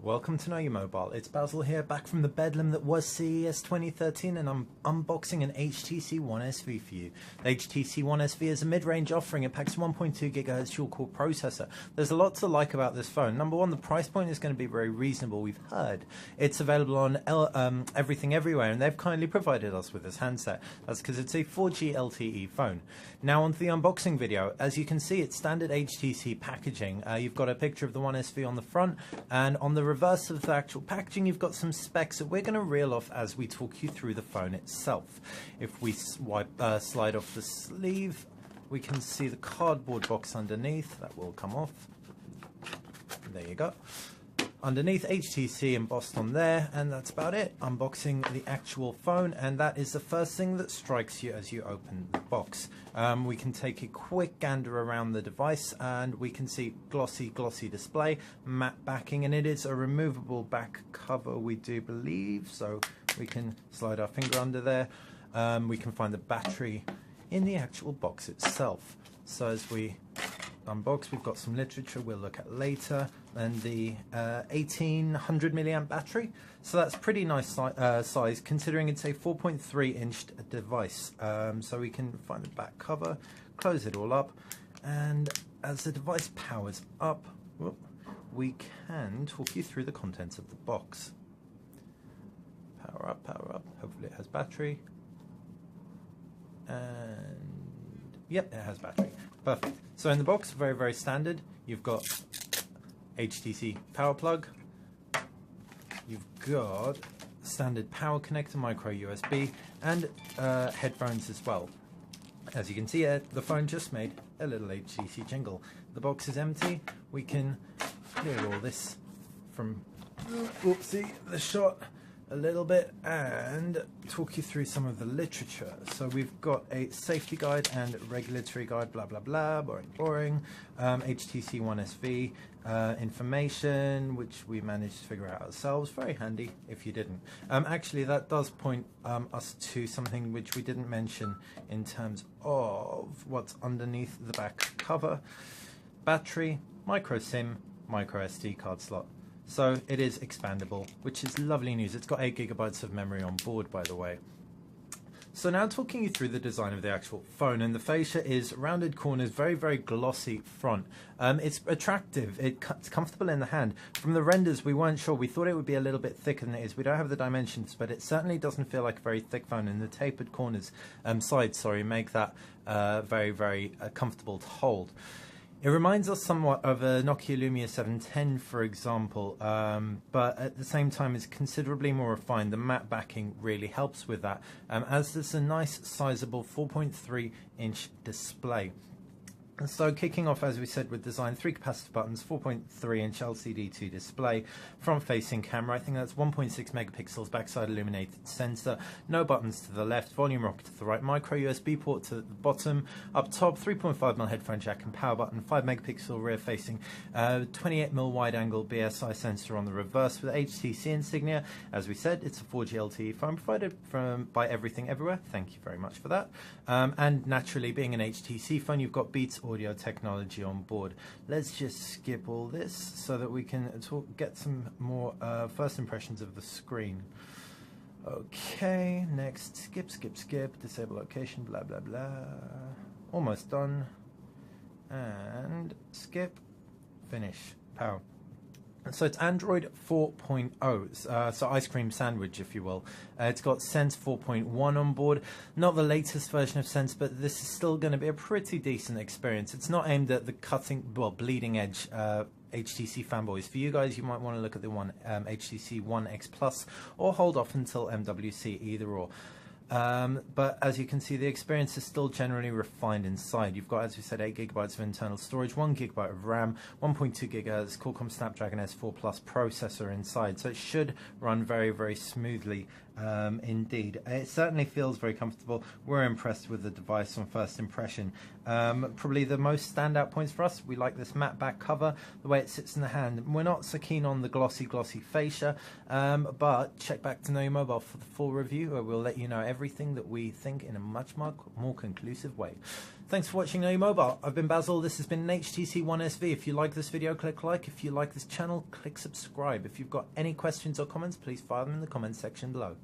Welcome to Know Your Mobile. It's Basil here, back from the bedlam that was CES 2013, and I'm unboxing an HTC One SV for you. The HTC One SV is a mid-range offering. It packs 1.2 GHz dual-core processor. There's a lot to like about this phone. Number one, the price point is going to be very reasonable. We've heard it's available on Everything Everywhere, and they've kindly provided us with this handset. That's because it's a 4G LTE phone. Now onto the unboxing video. As you can see, it's standard HTC packaging. You've got a picture of the One SV on the front, and on the reverse of the actual packaging you've got some specs that we're going to reel off as we talk you through the phone itself. If we slide off the sleeve, we can see the cardboard box underneath. That will come off. There you go. Underneath, HTC embossed on there, and that's about it. Unboxing the actual phone, and that is the first thing that strikes you as you open the box. We can take a quick gander around the device, and we can see glossy display, matte backing, and it is a removable back cover, we do believe, so we can slide our finger under there. We can find the battery in the actual box itself. So as we unbox, we've got some literature we'll look at later, and the 1800 milliamp battery, so that's pretty nice size considering it's a 4.3 inch device. So we can find the back cover, close it all up, and as the device powers up, we can talk you through the contents of the box. Power up, hopefully it has battery, and yep, it has battery. Perfect. So in the box, very standard, you've got HTC power plug, you've got standard power connector, micro USB, and headphones as well. As you can see here, the phone just made a little HTC jingle. The box is empty. We can clear all this from the shot a little bit and talk you through some of the literature. So we've got a safety guide and regulatory guide, blah boring. HTC One SV information, which we managed to figure out ourselves. Very handy if you didn't. Actually, that does point us to something which we didn't mention in terms of what's underneath the back cover. Battery, micro SIM, micro SD card slot. So it is expandable, which is lovely news. It's got 8 GB of memory on board, by the way. So now talking you through the design of the actual phone, and the fascia is rounded corners, very glossy front. It's attractive, it's comfortable in the hand. From the renders, we weren't sure. We thought it would be a little bit thicker than it is. We don't have the dimensions, but it certainly doesn't feel like a very thick phone, and the tapered corners, sides, make that very comfortable to hold. It reminds us somewhat of a Nokia Lumia 710, for example, but at the same time is considerably more refined. The matte backing really helps with that, as there's a nice sizable 4.3 inch display. So kicking off, as we said, with design, 3 capacitive buttons, 4.3 inch LCD2 display, front facing camera, I think that's 1.6 megapixels, backside illuminated sensor, no buttons to the left, volume rocker to the right, micro USB port to the bottom, up top 3.5mm headphone jack and power button, 5 megapixel rear facing, 28mm wide angle BSI sensor on the reverse with HTC insignia. As we said, it's a 4G LTE phone provided by Everything Everywhere. Thank you very much for that. And naturally, being an HTC phone, you've got Beats audio technology on board. Let's just skip all this so that we can get some more first impressions of the screen. Okay, next, skip, disable location, blah. Almost done. And skip, finish, power. So it's Android 4.0, so ice cream sandwich, if you will. It's got Sense 4.1 on board. Not the latest version of Sense, but this is still going to be a pretty decent experience. It's not aimed at the bleeding edge HTC fanboys. For you guys, you might want to look at the one HTC One X Plus, or hold off until MWC, either or. But as you can see, the experience is still generally refined inside. You've got, as we said, 8 GB of internal storage, 1 GB of RAM, 1.2 GHz Qualcomm Snapdragon S4 Plus processor inside, so it should run very smoothly indeed. It certainly feels very comfortable. We're impressed with the device on first impression. Probably the most standout points for us, we like this matte back cover, the way it sits in the hand. We're not so keen on the glossy fascia, but check back to Know Your Mobile for the full review, where we'll let you know everything that we think in a much more conclusive way. Thanks for watching Know Your Mobile. I've been Basil. This has been an HTC One SV. If you like this video, click like. If you like this channel, click subscribe. If you've got any questions or comments, please file them in the comments section below.